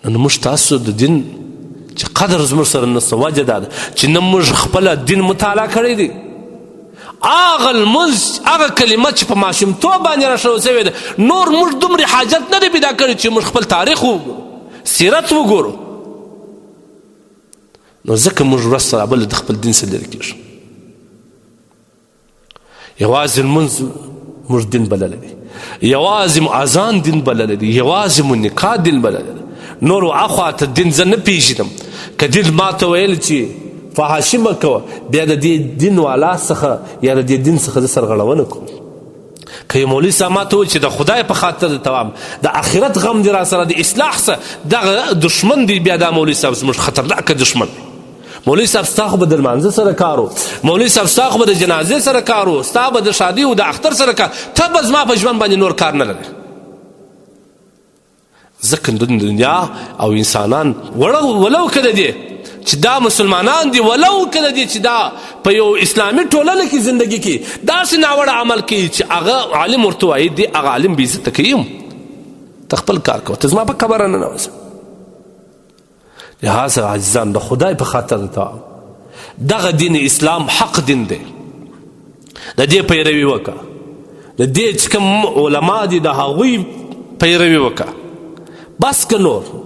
نو موږ تاسو د دین چې قدر زموږ سره نشته، وجه دا ده چې نه موږ خپله دین مطالعه کړی دی. هغه لمونځ هغه کلمه چې په ماشومتوب باندې راښودل شوې ده، نور موږ دومره حاجت نه دی پیدا کړی چې موږ خپل تاریخ وګورو، سیرت وګورو. نو ځکه موږ ورځ سره بله د خپل دین څخه لرې کېږو. یوازې لمونځ موږ دین بللی دی، یوازې مو اذان دین بللی دی، یوازې مو نکاح دین بللی دی. نور اخواته دین زه نه پېژنم. که دین ما ته ویل چې فحاشي مه کوه، بیا د دې دین والا څخه یا د دې دین څخه زه سرغړونه کوم. که یو مولوي صاحب ما ته وویل چې د خدای په خاطر د توام د آخرت غم دی را سره د اصلاح څه، دغه دشمن دی. بیا دا مولوي صاحب زموږ خطرناکه دشمن دی. مولوي صاحب ستا خو به د لمانځه سره کار و، مولوي صاحب ستا خو به د جنازې سره کار و، ستا به د شادي و د اختر سره کار، ته به زما په ژوند باندې نور کار نه لرې. ځکه دنیا او انسانان ولو که د دې چې دا مسلمانان دي، ولو که د دې چې دا په یو اسلامي ټولنه کې زندگی کې داسې ناوړه عمل کوي چې هغه عالم ورته وایي دی هغه عالم بې عزته کوي، ته خپل کار کوه، ته زما په خبره نه نوځه. لهذا عزیزان د خدای په خاطر دغه دین اسلام حق دین دی، د دې پیروي وکړه، د دې چې کوم علما دي د هغوی پیروي وکړه، بس که نور